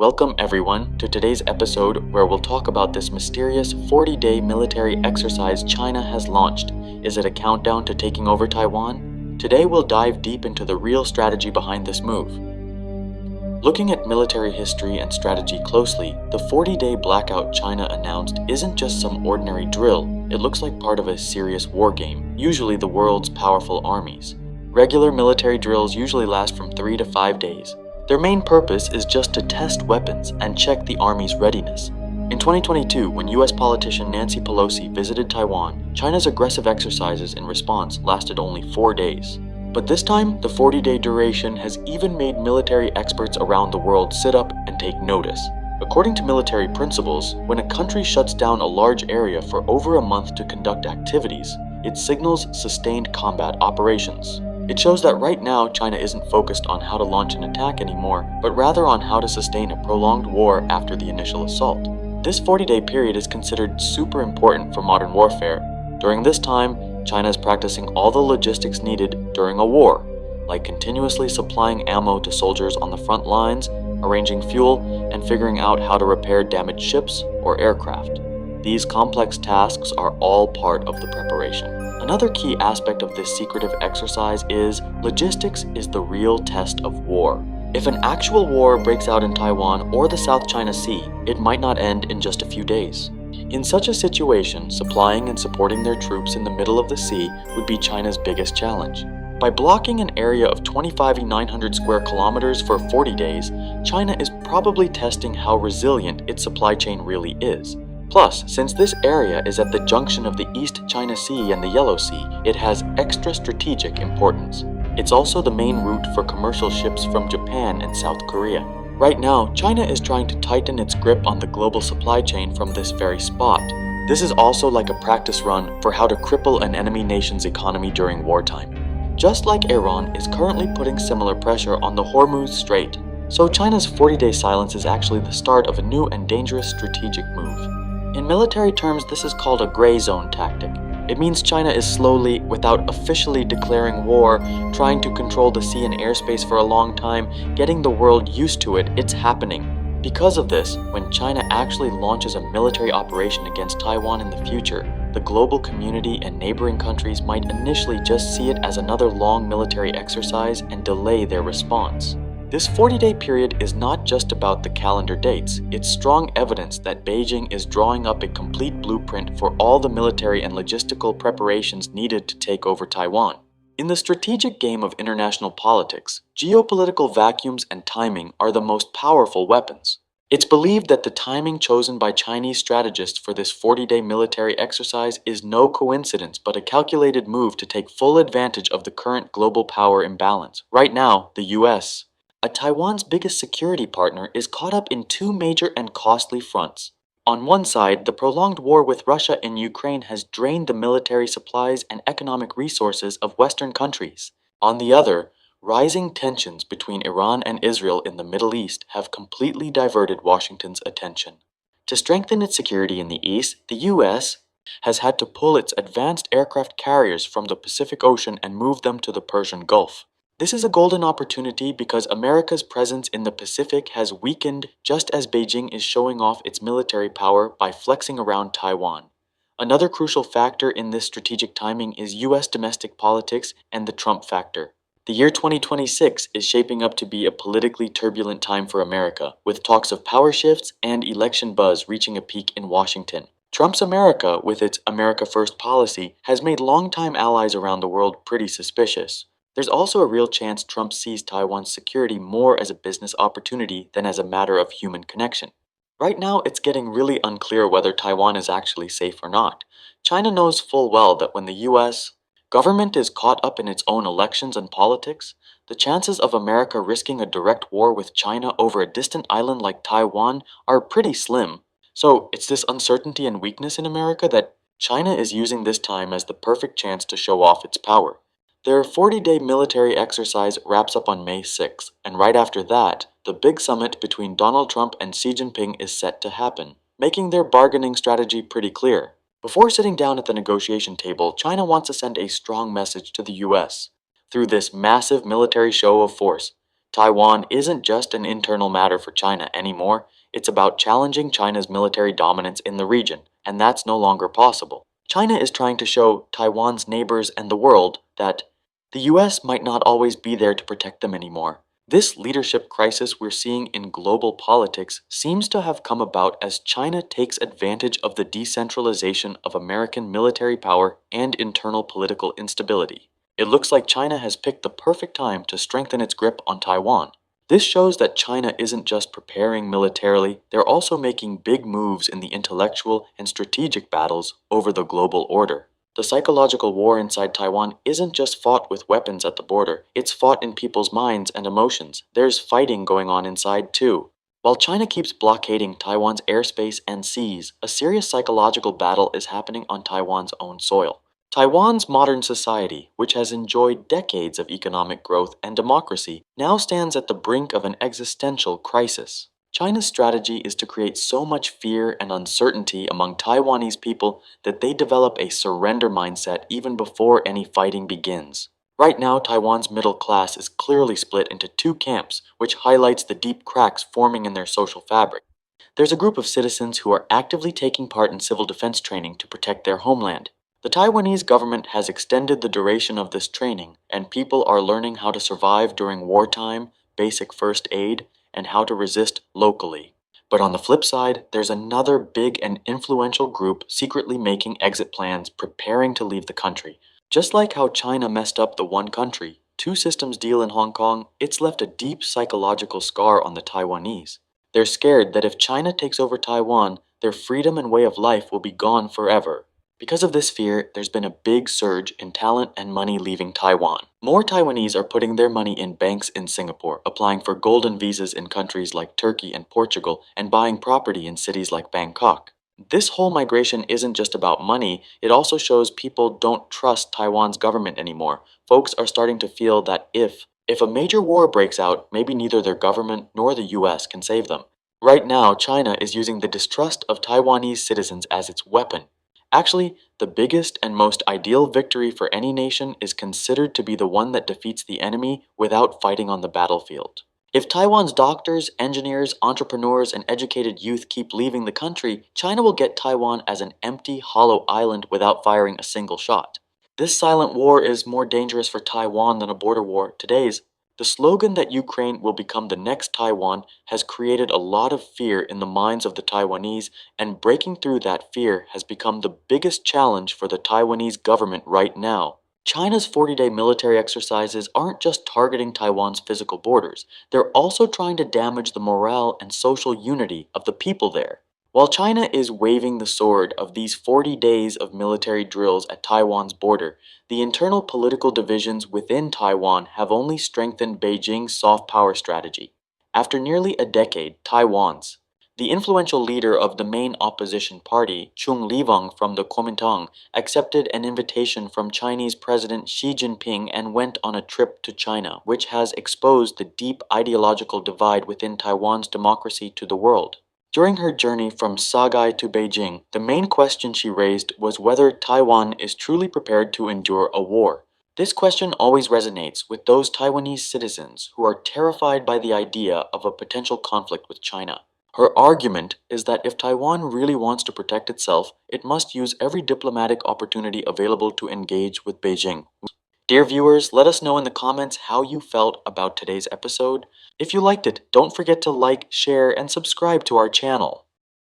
Welcome everyone to today's episode where we'll talk about this mysterious 40-day military exercise China has launched. Is it a countdown to taking over Taiwan? Today we'll dive deep into the real strategy behind this move. Looking at military history and strategy closely, the 40-day blackout China announced isn't just some ordinary drill. It looks like part of a serious war game, usually the world's powerful armies. Regular military drills usually last from 3 to 5 days. Their main purpose is just to test weapons and check the army's readiness. In 2022, when US politician Nancy Pelosi visited Taiwan, China's aggressive exercises in response lasted only 4 days. But this time, the 40-day duration has even made military experts around the world sit up and take notice. According to military principles, when a country shuts down a large area for over a month to conduct activities, it signals sustained combat operations. It shows that right now China isn't focused on how to launch an attack anymore, but rather on how to sustain a prolonged war after the initial assault. This 40-day period is considered super important for modern warfare. During this time, China is practicing all the logistics needed during a war, like continuously supplying ammo to soldiers on the front lines, arranging fuel, and figuring out how to repair damaged ships or aircraft. These complex tasks are all part of the preparation. Another key aspect of this secretive exercise is logistics is the real test of war. If an actual war breaks out in Taiwan or the South China Sea, it might not end in just a few days. In such a situation, supplying and supporting their troops in the middle of the sea would be China's biggest challenge. By blocking an area of 25,900 square kilometers for 40 days, China is probably testing how resilient its supply chain really is. Plus, since this area is at the junction of the East China Sea and the Yellow Sea, it has extra strategic importance. It's also the main route for commercial ships from Japan and South Korea. Right now, China is trying to tighten its grip on the global supply chain from this very spot. This is also like a practice run for how to cripple an enemy nation's economy during wartime. Just like Iran is currently putting similar pressure on the Hormuz Strait, so China's 40-day silence is actually the start of a new and dangerous strategic move. In military terms, this is called a gray zone tactic. It means China is slowly, without officially declaring war, trying to control the sea and airspace for a long time, getting the world used to it. It's happening. Because of this, when China actually launches a military operation against Taiwan in the future, the global community and neighboring countries might initially just see it as another long military exercise and delay their response. This 40-day period is not just about the calendar dates, it's strong evidence that Beijing is drawing up a complete blueprint for all the military and logistical preparations needed to take over Taiwan. In the strategic game of international politics, geopolitical vacuums and timing are the most powerful weapons. It's believed that the timing chosen by Chinese strategists for this 40-day military exercise is no coincidence but a calculated move to take full advantage of the current global power imbalance. Right now, the US, Taiwan's biggest security partner, is caught up in two major and costly fronts. On one side, the prolonged war with Russia in Ukraine has drained the military supplies and economic resources of Western countries. On the other, rising tensions between Iran and Israel in the Middle East have completely diverted Washington's attention. To strengthen its security in the East, the US has had to pull its advanced aircraft carriers from the Pacific Ocean and move them to the Persian Gulf. This is a golden opportunity because America's presence in the Pacific has weakened just as Beijing is showing off its military power by flexing around Taiwan. Another crucial factor in this strategic timing is US domestic politics and the Trump factor. The year 2026 is shaping up to be a politically turbulent time for America, with talks of power shifts and election buzz reaching a peak in Washington. Trump's America, with its America First policy, has made longtime allies around the world pretty suspicious. There's also a real chance Trump sees Taiwan's security more as a business opportunity than as a matter of human connection. Right now, it's getting really unclear whether Taiwan is actually safe or not. China knows full well that when the US government is caught up in its own elections and politics, the chances of America risking a direct war with China over a distant island like Taiwan are pretty slim. So it's this uncertainty and weakness in America that China is using this time as the perfect chance to show off its power. Their 40-day military exercise wraps up on May 6th, and right after that, the big summit between Donald Trump and Xi Jinping is set to happen, making their bargaining strategy pretty clear. Before sitting down at the negotiation table, China wants to send a strong message to the US. Through this massive military show of force, Taiwan isn't just an internal matter for China anymore, it's about challenging China's military dominance in the region, and that's no longer possible. China is trying to show Taiwan's neighbors and the world that the US might not always be there to protect them anymore. This leadership crisis we're seeing in global politics seems to have come about as China takes advantage of the decentralization of American military power and internal political instability. It looks like China has picked the perfect time to strengthen its grip on Taiwan. This shows that China isn't just preparing militarily, they're also making big moves in the intellectual and strategic battles over the global order. The psychological war inside Taiwan isn't just fought with weapons at the border, it's fought in people's minds and emotions. There's fighting going on inside too. While China keeps blockading Taiwan's airspace and seas, a serious psychological battle is happening on Taiwan's own soil. Taiwan's modern society, which has enjoyed decades of economic growth and democracy, now stands at the brink of an existential crisis. China's strategy is to create so much fear and uncertainty among Taiwanese people that they develop a surrender mindset even before any fighting begins. Right now, Taiwan's middle class is clearly split into two camps, which highlights the deep cracks forming in their social fabric. There's a group of citizens who are actively taking part in civil defense training to protect their homeland. The Taiwanese government has extended the duration of this training, and people are learning how to survive during wartime, basic first aid, and how to resist locally. But on the flip side, there's another big and influential group secretly making exit plans, preparing to leave the country. Just like how China messed up the one country, two systems deal in Hong Kong, it's left a deep psychological scar on the Taiwanese. They're scared that if China takes over Taiwan, their freedom and way of life will be gone forever. Because of this fear, there's been a big surge in talent and money leaving Taiwan. More Taiwanese are putting their money in banks in Singapore, applying for golden visas in countries like Turkey and Portugal, and buying property in cities like Bangkok. This whole migration isn't just about money, it also shows people don't trust Taiwan's government anymore. Folks are starting to feel that if a major war breaks out, maybe neither their government nor the US can save them. Right now, China is using the distrust of Taiwanese citizens as its weapon. Actually, the biggest and most ideal victory for any nation is considered to be the one that defeats the enemy without fighting on the battlefield. If Taiwan's doctors, engineers, entrepreneurs, and educated youth keep leaving the country, China will get Taiwan as an empty, hollow island without firing a single shot. This silent war is more dangerous for Taiwan than a border war. Today's the slogan that Ukraine will become the next Taiwan has created a lot of fear in the minds of the Taiwanese, and breaking through that fear has become the biggest challenge for the Taiwanese government right now. China's 40-day military exercises aren't just targeting Taiwan's physical borders, they're also trying to damage the morale and social unity of the people there. While China is waving the sword of these 40 days of military drills at Taiwan's border, the internal political divisions within Taiwan have only strengthened Beijing's soft power strategy. After nearly a decade, the influential leader of the main opposition party, Chung Li-vang from the Kuomintang, accepted an invitation from Chinese President Xi Jinping and went on a trip to China, which has exposed the deep ideological divide within Taiwan's democracy to the world. During her journey from Shanghai to Beijing, the main question she raised was whether Taiwan is truly prepared to endure a war. This question always resonates with those Taiwanese citizens who are terrified by the idea of a potential conflict with China. Her argument is that if Taiwan really wants to protect itself, it must use every diplomatic opportunity available to engage with Beijing. Dear viewers, let us know in the comments how you felt about today's episode. If you liked it, don't forget to like, share, and subscribe to our channel.